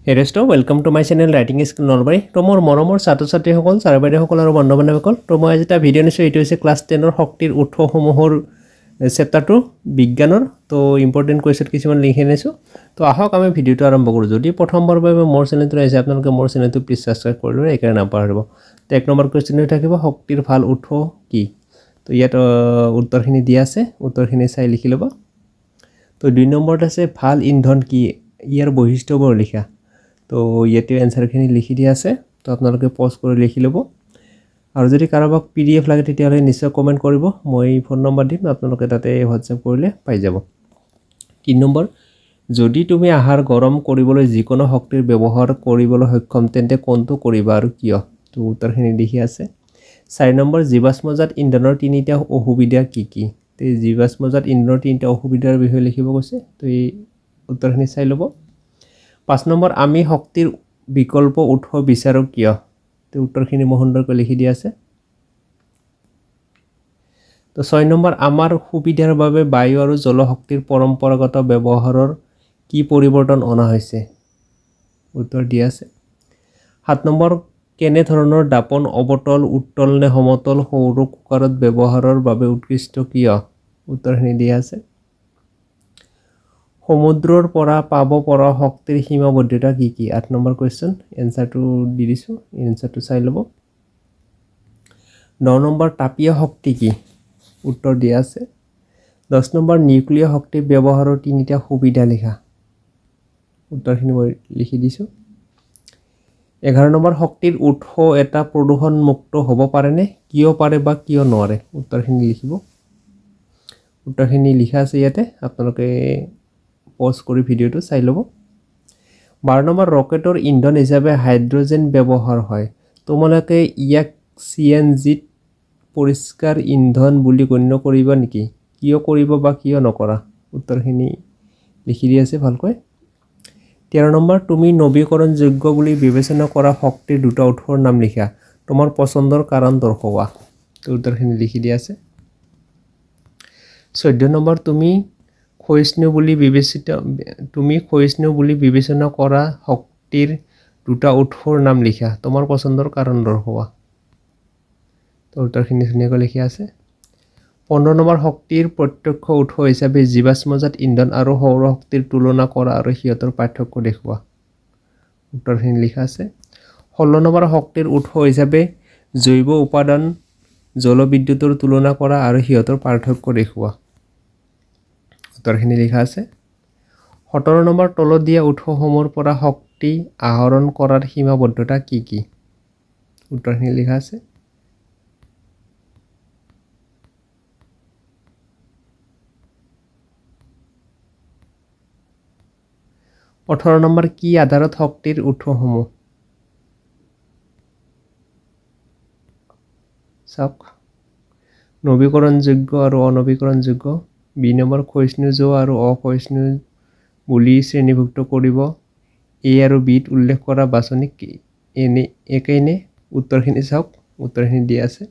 হেৰেষ্ট welcome to my channel writing skill Nalbari তো মোৰ মৰমৰ ছাত্ৰ ছাত্ৰীসকল ছাৰ বাইদেউসকল আৰু বন্ধু বান্ধৱীসকল তো মই আজি এটা ভিডিঅ' নিছোঁ এইটো হৈছে ক্লাছ 10 শক্তিৰ উৎসসমূহৰ চেপ্টাৰটো বিজ্ঞানৰ তো ইম্পৰ্টেণ্ট কুৱেশ্যন কিছুমান লিখি আনিছোঁ তো আহক আমি ভিডিঅ'টো আৰম্ভ কৰোঁ যদি প্ৰথমবাৰৰ বাবে মোৰ চেনেলটো আহিছে আপোনালোকে মোৰ চেনেলটো প্লিজ ছাবস্ক্ৰাইব কৰি ল'ব এইকাৰণে নাপাহৰিব তো এক নম্বৰ কুৱেশ্যন থাকিব শক্তিৰ ভাল উৎস কি তো ইয়াত উত্তৰখিনি দিয়া আছে উত্তৰখিনি চাই লিখি ল'ব তো 2 নম্বৰত আছে ভাল ইন্ধন কি ইয়াৰ বৈশিষ্ট্যবোৰ লিখা তো ইয়াতে এনসাৰখিনি লিখি দিয়া আছে তো আপোনালোকে পজ কৰি লিখি ল'ব আৰু যদি কাৰোবাক পিডিএফ লাগে তেতিয়াহ'লে নিশ্চয় কমেন্ট কৰিব মই ফোন নম্বৰ দিম আপোনালোকে তাতে হোৱাটছআপ কৰিলে পাই যাব 3 নম্বৰ যদি তুমি আহাৰ গৰম কৰিবলৈ যিকোনো শক্তিৰ ব্যৱহাৰ কৰিবলৈ সক্ষম তেন্তে কোনটো কৰিবা আৰু কিয় তো উত্তৰখিনি লিখি আছে 4 নম্বৰ জীৱাশ্মজাত ইন্ধনৰ তিনিটা অসুবিধা কি কি তে জীৱাশ্মজাত ইন্ধনৰ তিনিটা অসুবিধাৰ বিষয়ে লিখিব কৈছে তো এই উত্তৰখিনি চাই ল'ব 5 নম্বৰ আমি শক্তিৰ বিকল্প উৎস বিচাৰো কিয় তো উত্তৰখিনি মহন্দৰকৈ লিখি দিয়া আছে তো 6 নম্বৰ আমাৰ সুবিধাৰ বাবে বায়ু আৰু জল শক্তিৰ পৰম্পৰাগত ব্যৱহাৰৰ কি পৰিৱৰ্তন অনা হৈছে উত্তৰ দিয়া আছে 7 নম্বৰ কেনে ধৰণৰ দাপন অবতল উত্তল নে সমতল সৌৰ কুকাৰত ব্যৱহাৰৰ বাবে উৎকৃষ্ট কিয় উত্তৰখিনি দিয়া আছে সমুদ্ৰৰ পৰা পাব পৰা শক্তিৰ সীমাবদ্ধতা কি কি 8 নম্বৰ কোৱেশ্চন এনসাৰটো দি দিছো এনসাৰটো চাই ল'ব 9 নম্বৰ তাপীয় শক্তি কি উত্তৰ দিয়া আছে 10 নম্বৰ নিউক্লিয়াৰ শক্তি ব্যৱহাৰৰ তিনিটা সুবিধা লিখা উত্তৰখিনি মই লিখি দিছো 11 নম্বৰ শক্তিৰ উৎস এটা প্ৰদূষণ মুক্ত হ'ব পাৰে নে কিয় পাৰে বা কিয় নোৱাৰে উত্তৰখিনি লিখিব উত্তৰখিনি লিখা আছে ইয়াতে আপোনালোকে পজ কৰি ভিডিঅ'টো চাই ল'ব 12 নম্বৰ ৰকেটৰ ইন্ধন হিচাপে হাইড্ৰজেন ব্যৱহাৰ হয় তোমালোকে ইয়াক সিএনজিত পৰিষ্কাৰ ইন্ধন বুলি গণ্য কৰিবা নেকি কিয় কৰিব বা কিয় নকৰা উত্তৰখিনি লিখি দি আছে ভালকৈ 13 নম্বৰ তুমি নৱীকৰণযোগ্য বুলি বিবেচনা কৰা শক্তিৰ দুটা উৎসৰ নাম লিখা তোমাৰ পছন্দৰ কাৰণ দৰ্শোৱা তো উত্তৰখিনি লিখি দি আছে 14 নম্বৰ তুমি ক্ষয়িষ্ণু বুলি বিবেচনা কৰা শক্তিৰ দুটা উৎসৰ নাম লিখা তোমাৰ পছন্দৰ কাৰণ দৰ্শোৱা তো উত্তৰখিনি ধুনীয়াকৈ লিখি আছে 15 নম্বৰ শক্তিৰ প্ৰত্যক্ষ উৎস হিচাপে জীৱাশ্মজাত ইন্ধন আৰু সৌৰ শক্তিৰ তুলনা কৰা আৰু সিহঁতৰ পাৰ্থক্য দেখুওৱা উত্তৰখিনি লিখা আছে 16 নম্বৰ শক্তিৰ উৎস হিচাপে জৈৱ উপাদান জলবিদ্যুতৰ তুলনা কৰা আৰু সিহঁতৰ পাৰ্থক্য দেখুওৱা উত্তৰখিনি লিখা আছে 17 নম্বৰ তলত দিয়া উৎসসমূহৰ পৰা শক্তি আহৰণ কৰাৰ সীমাবদ্ধতা কি কি উত্তৰখিনি লিখা আছে 18 নম্বৰ কি আধাৰত শক্তিৰ উৎসসমূহ চাওক নৱীকৰণযোগ্য আৰু অনৱীকৰণযোগ্য 2 নম্বৰ ক্ষয়িষ্ণুজ আৰু অক্ষয়িষ্ণু বুলি শ্ৰেণীভুক্ত কৰিব এ আৰু বিত উল্লেখ কৰা বাছনি এনে একেই নে উত্তৰখিনি চাওক উত্তৰখিনি দিয়া আছে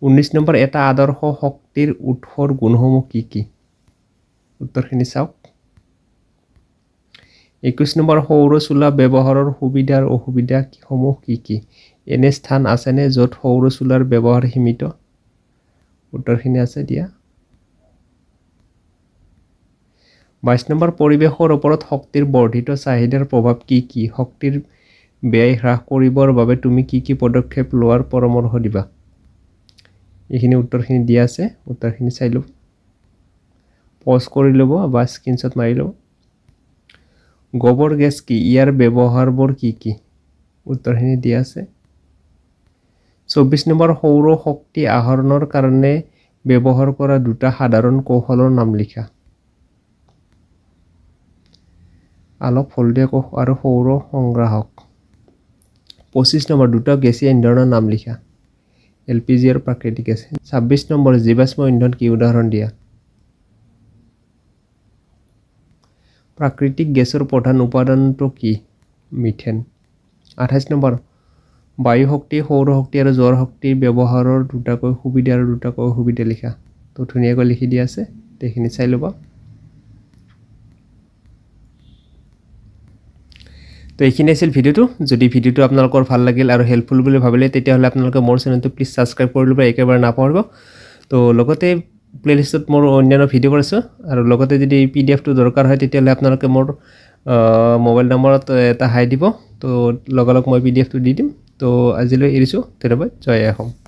19 নম্বৰ এটা আদৰ্শ শক্তিৰ উৎসৰ গুণসমূহ কি কি উত্তৰখিনি চাওক 21 নম্বৰ সৌৰ চুলা ব্যৱহাৰৰ সুবিধা আৰু অসুবিধা সমূহ কি কি এনে স্থান আছে নে য'ত সৌৰ চুলাৰ ব্যৱহাৰ সীমিত উত্তৰখিনি আছে দিয়া 22 নম্বৰ পৰিৱেশৰ ওপৰত শক্তিৰ বৰ্ধিত চাহিদাৰ প্ৰভাৱ কি কি শক্তিৰ ব্যয় হ্ৰাস কৰিবৰ বাবে তুমি কি পদক্ষেপ লোৱাৰ পৰামৰ্শ দিবা এইখিনি উত্তৰখিনি দিয়া আছে উত্তৰখিনি চাই ল'ব পজ কৰি ল'ব বা স্ক্ৰিনশ্বট মাৰি ল'ব গোবৰ গেছ কি ইয়াৰ ব্যৱহাৰবোৰ কি কি উত্তৰখিনি দিয়া আছে 24 নম্বৰ সৌৰ শক্তি আহৰণৰ কাৰণে ব্যৱহাৰ কৰা দুটা সাধাৰণ কৌশলৰ নাম লিখা আলোক ফলদীয় কোষ আৰু সৌৰ সংগ্ৰাহক 25 নম্বৰ দুটা গেছীয় ইন্ধনৰ নাম লিখা এলপিজি আৰু প্ৰাকৃতিক গেছ 26 নম্বৰ জীৱাশ্ম ইন্ধন কি উদাহৰণ দিয়া প্ৰাকৃতিক গেছৰ প্ৰধান উপাদানটো কি মিথেন 28 নম্বৰ বায়ু শক্তি সৌৰ শক্তি আৰু জল শক্তিৰ ব্যৱহাৰৰ দুটাকৈ সুবিধা আৰু দুটাকৈ অসুবিধা লিখা তো ধুনীয়াকৈ লিখি দিয়া আছে এইখিনি চাই ল'ব এইখিনি আছিল ভিডিওটো যদি ভিডিওটো আপোনালোকৰ ভাল লাগিল আৰু হেল্পফুল বুলি ভাবিলে তেতিয়াহ'লে আপোনালোকে মোৰ চেনেলটো প্লিজ ছাবস্ক্ৰাইব কৰি ল'ব একেবাৰে নাপাহৰিব তো লগতে প্লেলিষ্টত মোৰ অন্যান্য ভিডিঅ' আছে আৰু লগতে যদি পিডিএফটো দৰকাৰ হয় তেতিয়াহ'লে আপোনালোকে মোৰ মোবাইল নম্বৰত এটা হাই দিব তো লগালগ মই পিডিএফটো দি দিম তো আজিলৈ এৰিছোঁ ধন্যবাদ জয় অসম